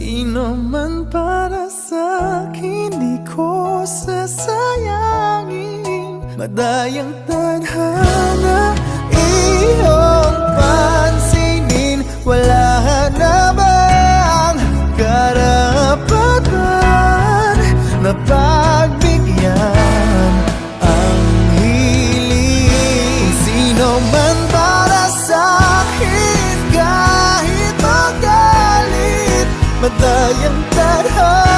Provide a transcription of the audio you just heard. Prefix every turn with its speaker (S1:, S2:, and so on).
S1: Sino man para sa'kin di ko sasayangin. Madayang tadhana iyong pansinin. Wala na bang karapatan na pagbigyan ang hiling? Sino man para sa'kin kahit magalit. Madayang tadhana